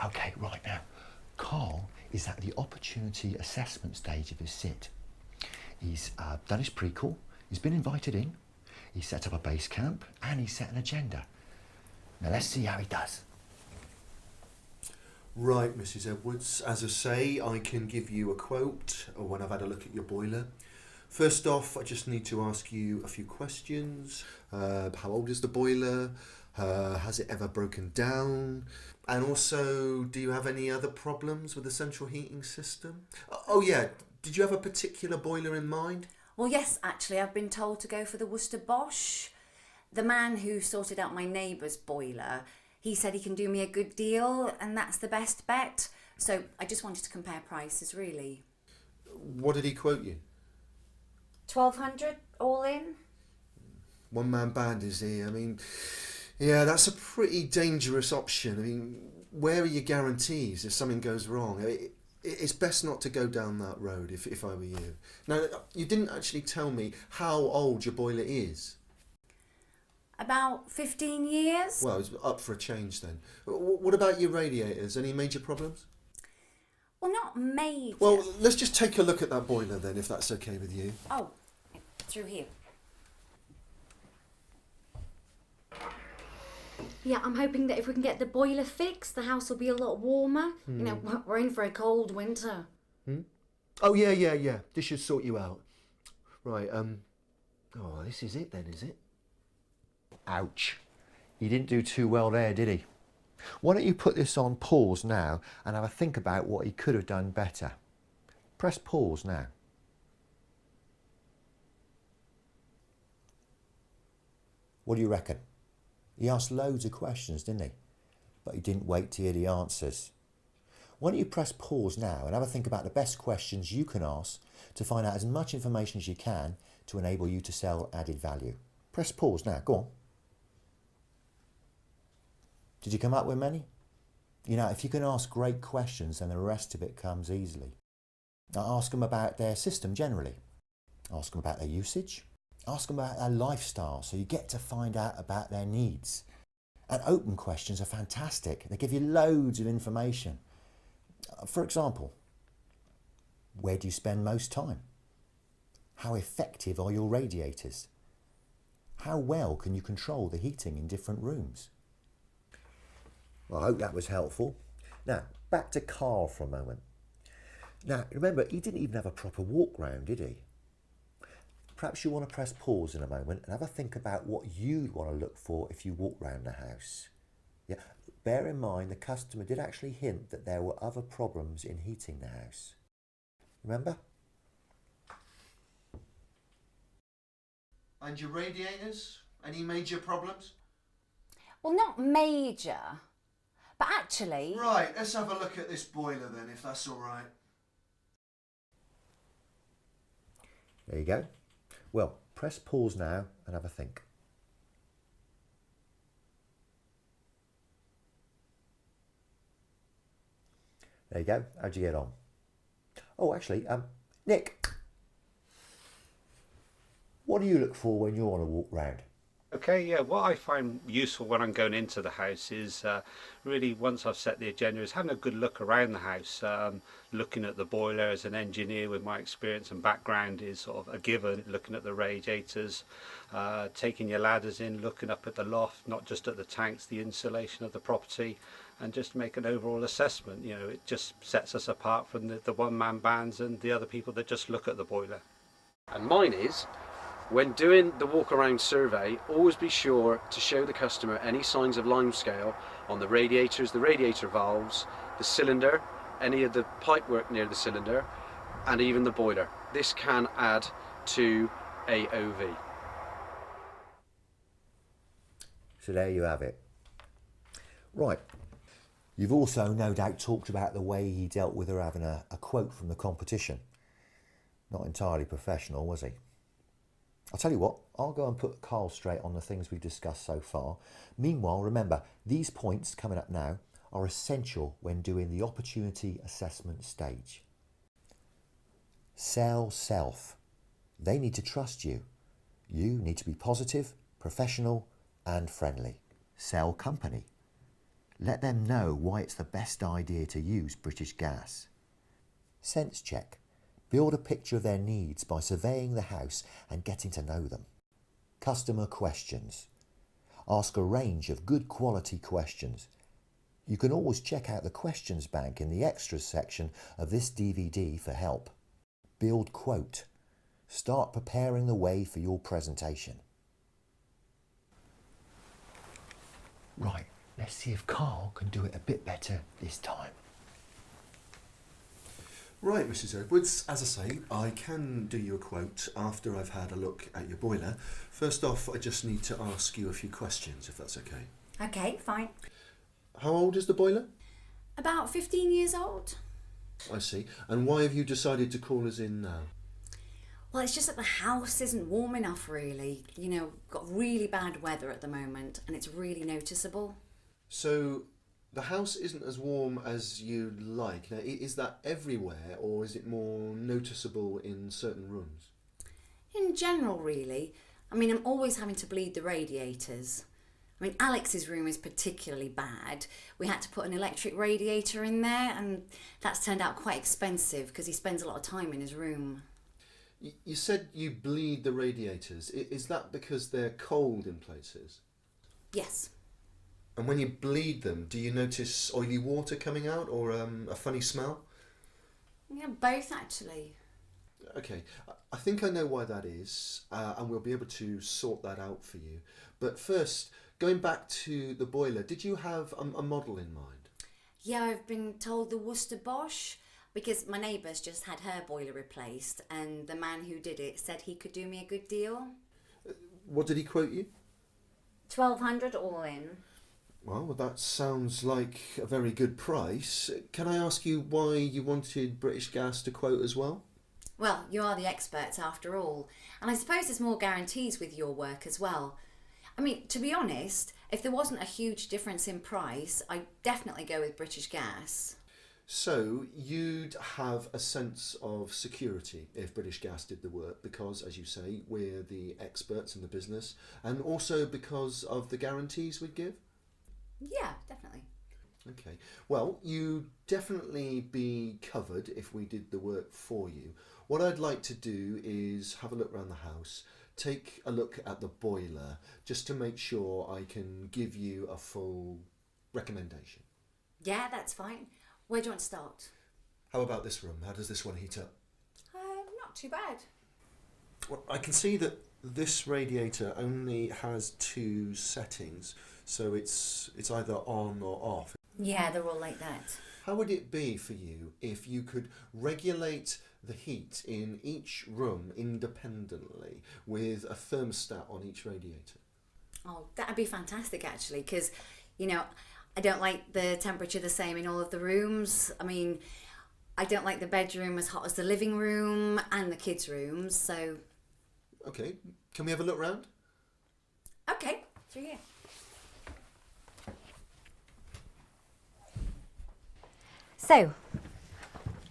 Okay, right now, Carl is at the opportunity assessment stage of his sit. He's done his pre-call, he's been invited in, he's set up a base camp, and he's set an agenda. Now let's see how he does. Right, Mrs. Edwards, as I say, I can give you a quote when I've had a look at your boiler. First off, I just need to ask you a few questions. How old is the boiler? Has it ever broken down? And also, do you have any other problems with the central heating system? Oh yeah, did you have a particular boiler in mind? Well, yes, actually, I've been told to go for the Worcester Bosch. The man who sorted out my neighbour's boiler, he said he can do me a good deal, and that's the best bet. So I just wanted to compare prices, really. What did he quote you? 1,200 all in? One-man band, is he? I mean, yeah, that's a pretty dangerous option. I mean, where are your guarantees if something goes wrong? It's best not to go down that road if I were you. Now, you didn't actually tell me how old your boiler is. About 15 years? Well, it's up for a change then. What about your radiators? Any major problems? Well, not major. Well, let's just take a look at that boiler then, if that's okay with you. Oh, through here. Yeah, I'm hoping that if we can get the boiler fixed, the house will be a lot warmer. You know, we're in for a cold winter. Oh, yeah. This should sort you out. Right, oh, this is it then, is it? Ouch. He didn't do too well there, did he? Why don't you put this on pause now and have a think about what he could have done better. Press pause now. What do you reckon? He asked loads of questions, didn't he? But he didn't wait to hear the answers. Why don't you press pause now and have a think about the best questions you can ask to find out as much information as you can to enable you to sell added value. Press pause now, go on. Did you come up with many? You know, if you can ask great questions, then the rest of it comes easily. Now ask them about their system generally. Ask them about their usage. Ask them about their lifestyle so you get to find out about their needs. And open questions are fantastic. They give you loads of information. For example, where do you spend most time? How effective are your radiators? How well can you control the heating in different rooms? Well, I hope that was helpful. Now, back to Carl for a moment. Now, remember, he didn't even have a proper walk round, did he? Perhaps you want to press pause in a moment and have a think about what you'd want to look for if you walk round the house. Yeah, bear in mind the customer did actually hint that there were other problems in heating the house. Remember? And your radiators? Any major problems? Well, not major, but actually... Right, let's have a look at this boiler then, if that's all right. There you go. Well, press pause now and have a think. There you go. How'd you get on? Oh, actually, Nick, what do you look for when you want to walk round? Okay, yeah, what I find useful when I'm going into the house is really, once I've set the agenda, is having a good look around the house. Looking at the boiler as an engineer with my experience and background is sort of a given. Looking at the radiators, taking your ladders in, looking up at the loft, not just at the tanks, the insulation of the property, and just make an overall assessment. You know, it just sets us apart from the one-man bands and the other people that just look at the boiler. And mine is, when doing the walk around survey, always be sure to show the customer any signs of limescale on the radiators, the radiator valves, the cylinder, any of the pipework near the cylinder, and even the boiler. This can add to AOV. So there you have it. Right. You've also no doubt talked about the way he dealt with her having a quote from the competition. Not entirely professional, was he? I'll tell you what, I'll go and put Carl straight on the things we've discussed so far. Meanwhile, remember, these points coming up now are essential when doing the opportunity assessment stage. Sell self. They need to trust you. You need to be positive, professional and friendly. Sell company. Let them know why it's the best idea to use British Gas. Sense check. Build a picture of their needs by surveying the house and getting to know them. Customer questions. Ask a range of good quality questions. You can always check out the questions bank in the extras section of this DVD for help. Build quote. Start preparing the way for your presentation. Right, let's see if Carl can do it a bit better this time. Right, Mrs. Edwards, as I say, I can do you a quote after I've had a look at your boiler. First off, I just need to ask you a few questions, if that's okay. Okay, fine. How old is the boiler? About 15 years old. I see. And why have you decided to call us in now? Well, it's just that the house isn't warm enough, really. You know, got really bad weather at the moment, and it's really noticeable. So, the house isn't as warm as you'd like. Now, is that everywhere, or is it more noticeable in certain rooms? In general, really. I mean, I'm always having to bleed the radiators. I mean, Alex's room is particularly bad. We had to put an electric radiator in there, and that's turned out quite expensive because he spends a lot of time in his room. You said you bleed the radiators. Is that because they're cold in places? Yes. And when you bleed them, do you notice oily water coming out or a funny smell? Yeah, both actually. Okay, I think I know why that is, and we'll be able to sort that out for you. But first, going back to the boiler, did you have a model in mind? Yeah, I've been told the Worcester Bosch, because my neighbour's just had her boiler replaced, and the man who did it said he could do me a good deal. What did he quote you? 1,200 all in. Well, that sounds like a very good price. Can I ask you why you wanted British Gas to quote as well? Well, you are the experts after all, and I suppose there's more guarantees with your work as well. I mean, to be honest, if there wasn't a huge difference in price, I'd definitely go with British Gas. So you'd have a sense of security if British Gas did the work because, as you say, we're the experts in the business, and also because of the guarantees we'd give? Yeah, definitely. Okay. Well, you'd definitely be covered if we did the work for you. What I'd like to do is have a look around the house, take a look at the boiler, just to make sure I can give you a full recommendation. Yeah, that's fine. Where do you want to start? How about this room? How does this one heat up? Not too bad. Well, I can see that this radiator only has 2 settings, so it's either on or off. Yeah, they're all like that. How would it be for you if you could regulate the heat in each room independently with a thermostat on each radiator? Oh, that'd be fantastic actually, because, you know, I don't like the temperature the same in all of the rooms. I mean, I don't like the bedroom as hot as the living room and the kids' rooms, so... Okay, can we have a look round? Okay, through here. So,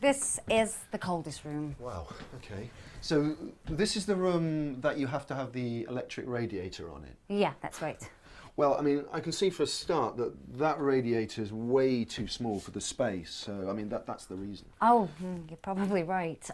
this is the coldest room. Wow, okay. So this is the room that you have to have the electric radiator on it? Yeah, that's right. Well, I mean, I can see for a start that that radiator is way too small for the space. So, I mean, that's the reason. Oh, you're probably right.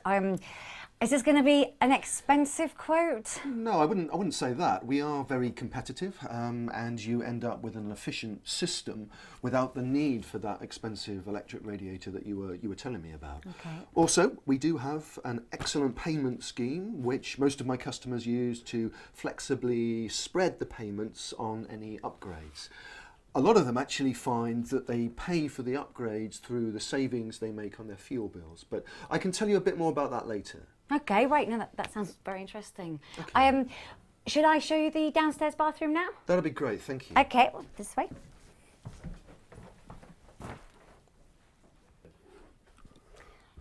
Is this going to be an expensive quote? No, I wouldn't say that. We are very competitive, and you end up with an efficient system without the need for that expensive electric radiator that you were telling me about. Okay. Also, we do have an excellent payment scheme, which most of my customers use to flexibly spread the payments on any upgrades. A lot of them actually find that they pay for the upgrades through the savings they make on their fuel bills. But I can tell you a bit more about that later. Okay, right. No, that sounds very interesting. Okay. Should I show you the downstairs bathroom now? That'll be great, thank you. Okay, well, this way.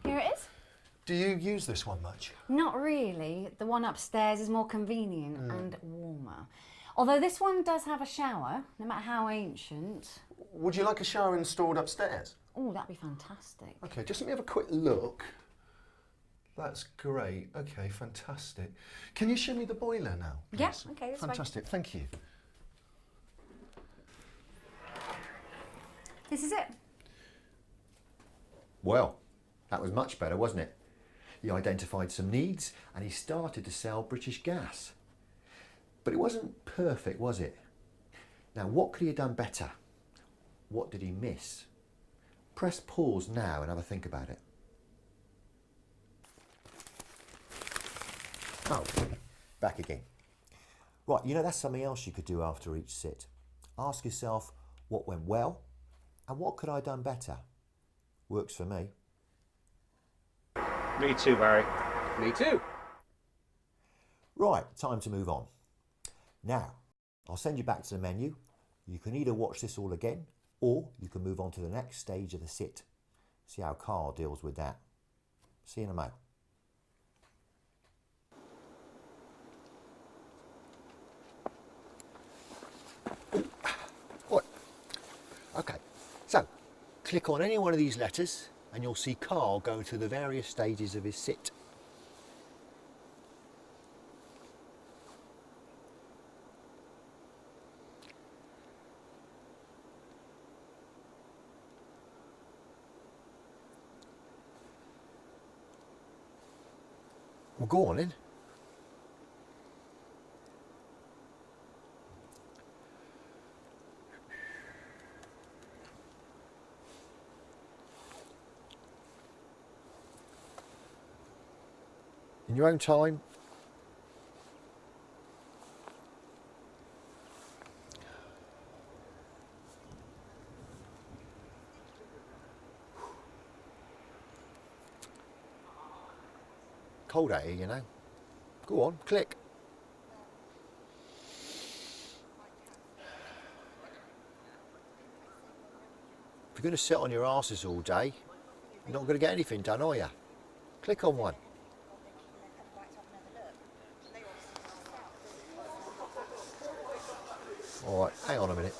Here it is. Do you use this one much? Not really. The one upstairs is more convenient and warmer. Although this one does have a shower, no matter how ancient. Would you like a shower installed upstairs? Oh, that'd be fantastic. Okay, just let me have a quick look. That's great. Okay, fantastic. Can you show me the boiler now, please? Yeah, okay, that's fine. Fantastic, thank you. This is it. Well, that was much better, wasn't it? He identified some needs and he started to sell British Gas. But it wasn't perfect, was it? Now, what could he have done better? What did he miss? Press pause now and have a think about it. Oh, back again. Right, you know, that's something else you could do after each sit. Ask yourself what went well and what could I have done better? Works for me. Me too, Barry. Me too. Right, time to move on. Now, I'll send you back to the menu. You can either watch this all again or you can move on to the next stage of the sit. See how Carl deals with that. See you in a moment. Right. Okay, so click on any one of these letters and you'll see Carl going through the various stages of his sit. Well, go on then. In your own time. Cold out here, you know. Go on, click. If you're going to sit on your arses all day, you're not going to get anything done, are you? Click on one. All right, hang on a minute.